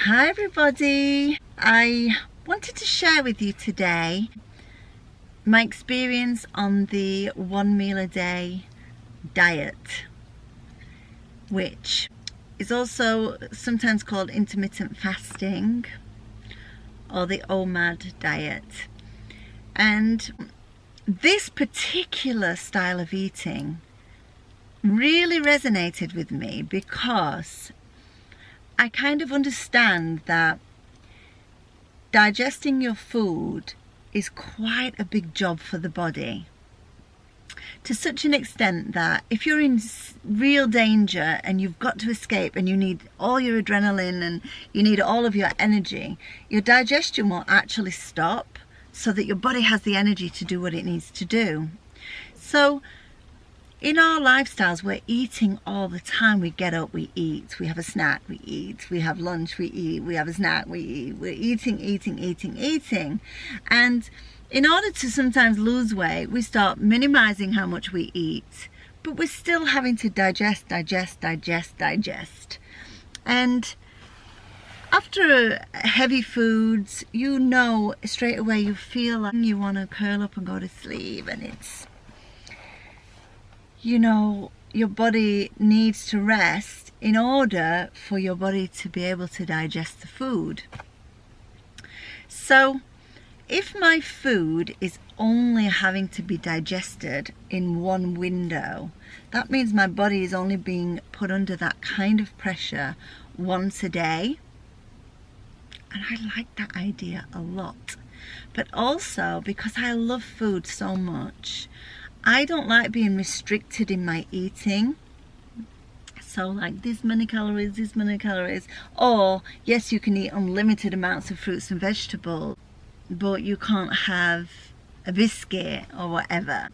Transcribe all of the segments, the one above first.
Hi everybody, I wanted to share with you today my experience on the 1 meal a day diet, which is also sometimes called intermittent fasting or the OMAD diet. And this particular style of eating really resonated with me because I kind of understand that digesting your food is quite a big job for the body, to such an extent that if you're in real danger and you've got to escape and you need all your adrenaline and you need all of your energy, your digestion will actually stop so that your body has the energy to do what it needs to do. So in our lifestyles, we're eating all the time. We get up, we eat, we have a snack, we eat, we have lunch, we eat, we have a snack, we eat. We're eating. And in order to sometimes lose weight, we start minimizing how much we eat, but we're still having to digest. And after heavy foods, you know straight away you feel like you want to curl up and go to sleep, and it's, you know, your body needs to rest in order for your body to be able to digest the food. So if my food is only having to be digested in one window, that means my body is only being put under that kind of pressure once a day. And I like that idea a lot. But also, because I love food so much, I don't like being restricted in my eating. So like this many calories, or yes, you can eat unlimited amounts of fruits and vegetables, but you can't have a biscuit or whatever.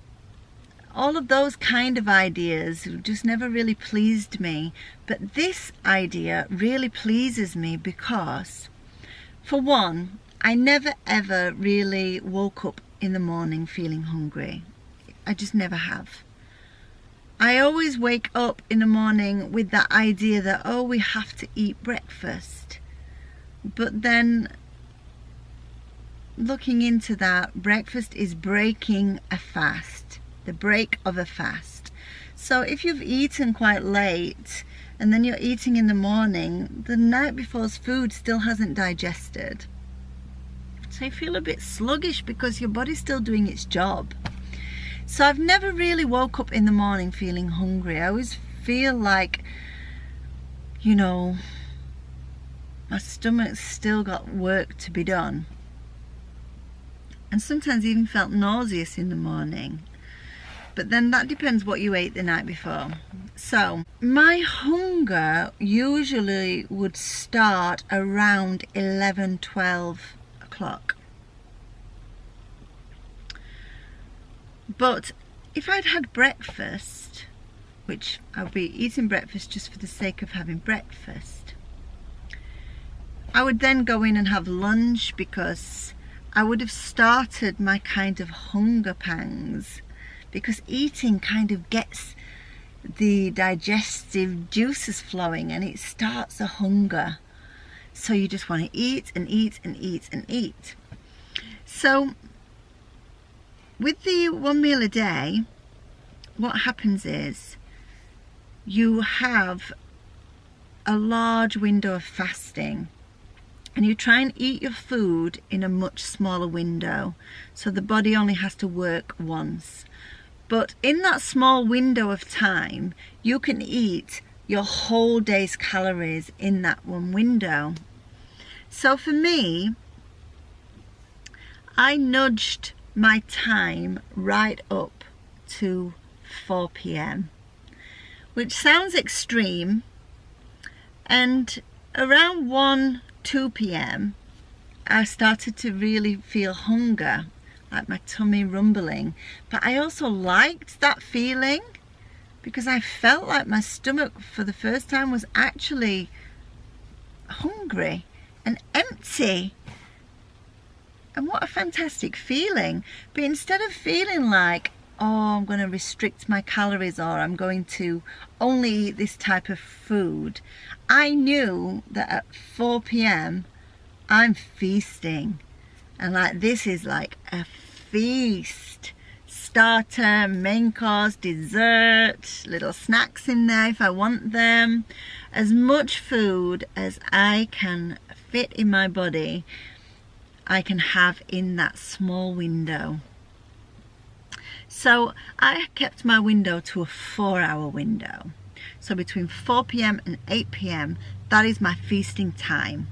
All of those kind of ideas just never really pleased me. But this idea really pleases me because, for one, I never ever really woke up in the morning feeling hungry. I just never have. I always wake up in the morning with that idea that, oh, we have to eat breakfast. But then looking into that, breakfast is breaking a fast, the break of a fast. So if you've eaten quite late and then you're eating in the morning, the night before's food still hasn't digested. So you feel a bit sluggish because your body's still doing its job. So I've never really woke up in the morning feeling hungry. I always feel like, you know, my stomach's still got work to be done. And sometimes even felt nauseous in the morning. But then that depends what you ate the night before. So my hunger usually would start around 11, 12 o'clock. But if I'd had breakfast, which I'll be eating breakfast just for the sake of having breakfast, I would then go in and have lunch because I would have started my kind of hunger pangs, because eating kind of gets the digestive juices flowing and it starts a hunger. So you just want to eat and eat and eat and eat. So with the 1 meal a day, what happens is you have a large window of fasting, and you try and eat your food in a much smaller window, so the body only has to work once. But in that small window of time, you can eat your whole day's calories in that one window. So for me, I nudged my time right up to 4 p.m, which sounds extreme, and around 1-2 p.m, I started to really feel hunger, like my tummy rumbling. But I also liked that feeling because I felt like my stomach for the first time was actually hungry and empty. And what a fantastic feeling. But instead of feeling like oh, I'm going to restrict my calories, or I'm going to only eat this type of food. I knew that at 4 p.m. I'm feasting, and like this is like a feast. Starter, main course, dessert, little snacks in there if I want them. As much food as I can fit in my body, I can have in that small window. So I kept my window to a 4-hour window. So between 4 p.m. and 8 p.m, that is my feasting time.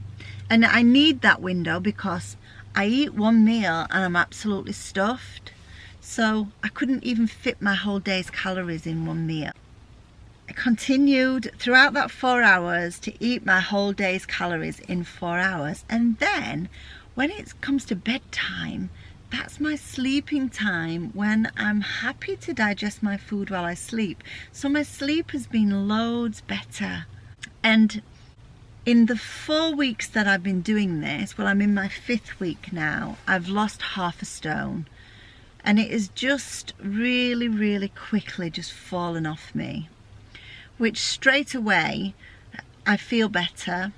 And I need that window because I eat one meal and I'm absolutely stuffed. So I couldn't even fit my whole day's calories in one meal. I continued throughout that 4 hours to eat my whole day's calories in 4 hours. And then when it comes to bedtime, that's my sleeping time, when I'm happy to digest my food while I sleep. So my sleep has been loads better. And in the 4 weeks that I've been doing this, well, I'm in my 5th week now, I've lost half a stone. And it has just really, really quickly just fallen off me. Which straight away, I feel better.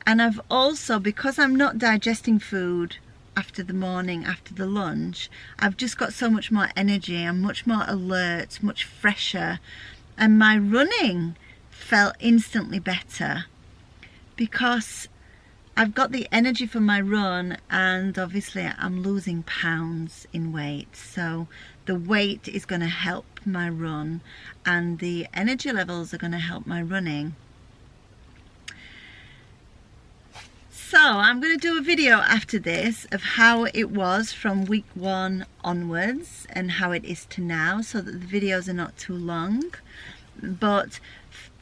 And I've also, because I'm not digesting food after the morning, after the lunch, I've just got so much more energy. I'm much more alert, much fresher. And my running felt instantly better because I've got the energy for my run, and obviously I'm losing pounds in weight. So the weight is going to help my run and the energy levels are going to help my running. So I'm going to do a video after this of how it was from week 1 onwards and how it is to now, so that the videos are not too long. But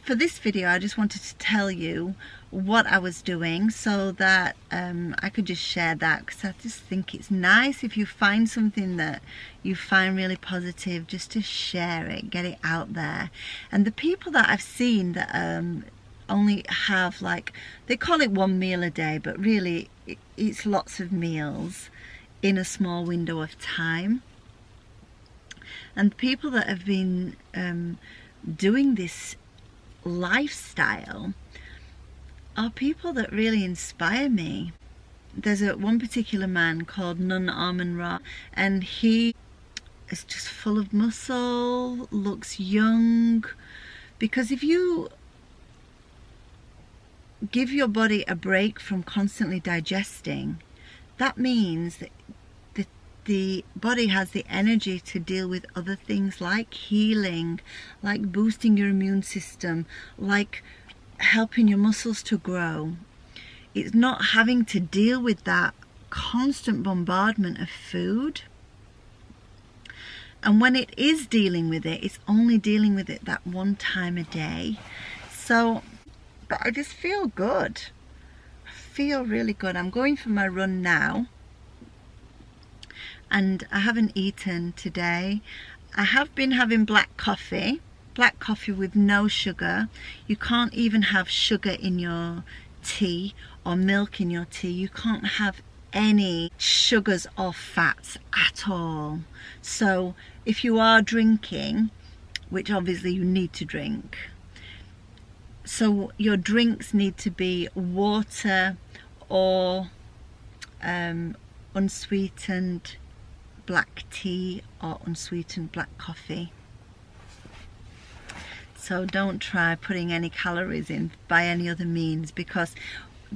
for this video I just wanted to tell you what I was doing so that I could just share that, because I just think it's nice if you find something that you find really positive, just to share it, get it out there. And the people that I've seen that only have, like, they call it 1 meal a day, but really it's lots of meals in a small window of time. And people that have been doing this lifestyle are people that really inspire me. There's one particular man called Nun Arman Ra, and he is just full of muscle, looks young. Because if you give your body a break from constantly digesting, that means that the body has the energy to deal with other things like healing, like boosting your immune system, like helping your muscles to grow. It's not having to deal with that constant bombardment of food. And when it is dealing with it, it's only dealing with it that one time a day. So, but I just feel good. I feel really good. I'm going for my run now. And I haven't eaten today. I have been having black coffee with no sugar. You can't even have sugar in your tea or milk in your tea. You can't have any sugars or fats at all. So if you are drinking, which obviously you need to drink, so your drinks need to be water or unsweetened black tea or unsweetened black coffee. So don't try putting any calories in by any other means, because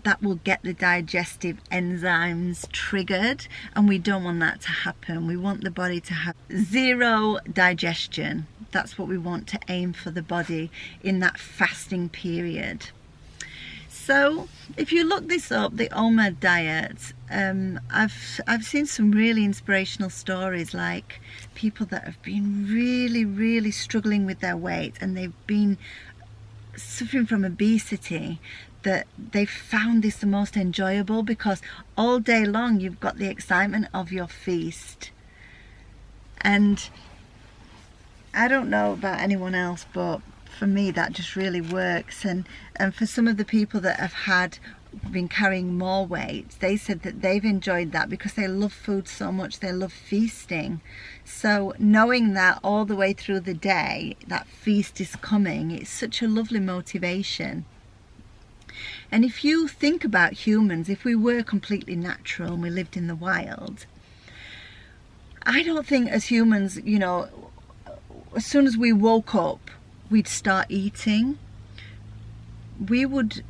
that will get the digestive enzymes triggered, and we don't want that to happen. We want the body to have zero digestion. That's what we want to aim for the body in that fasting period. So if you look this up, the OMAD diet, I've seen some really inspirational stories, like people that have been really struggling with their weight, and they've been suffering from obesity, that they found this the most enjoyable, because all day long you've got the excitement of your feast. And I don't know about anyone else, but for me that just really works. And for some of the people that have had been carrying more weight, they said that they've enjoyed that because they love food so much, they love feasting. So knowing that all the way through the day, that feast is coming, it's such a lovely motivation. And if you think about humans, if we were completely natural and we lived in the wild, I don't think as humans, you know, as soon as we woke up, we'd start eating. We would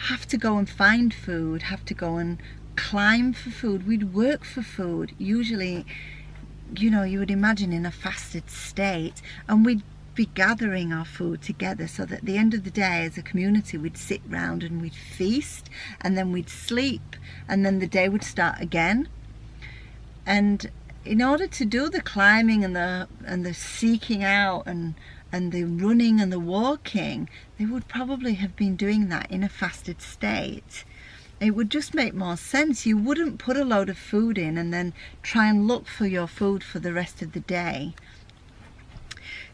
have to go and find food, have to go and climb for food. We'd work for food, usually, you know, you would imagine in a fasted state, and we'd be gathering our food together so that at the end of the day as a community we'd sit round and we'd feast, and then we'd sleep, and then the day would start again. And in order to do the climbing and the seeking out and the running and the walking, they would probably have been doing that in a fasted state. It would just make more sense. You wouldn't put a load of food in and then try and look for your food for the rest of the day.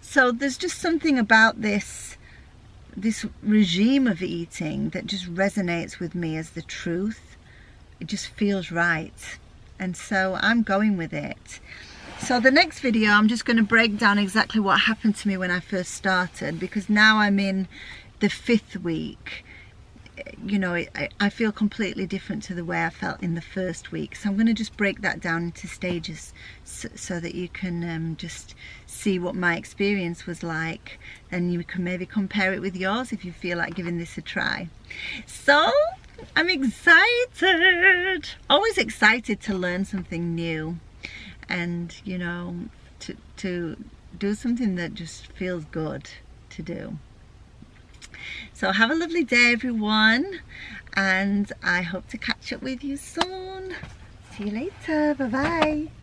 So there's just something about this regime of eating that just resonates with me as the truth. It just feels right. And so I'm going with it. So the next video, I'm just going to break down exactly what happened to me when I first started, because now I'm in the 5th week. You know, I feel completely different to the way I felt in the first week. So I'm going to just break that down into stages so that you can just see what my experience was like, and you can maybe compare it with yours if you feel like giving this a try. So I'm excited, always excited to learn something new, and you know, to do something that just feels good to do. So have a lovely day everyone, and I hope to catch up with you soon. See you later, bye bye.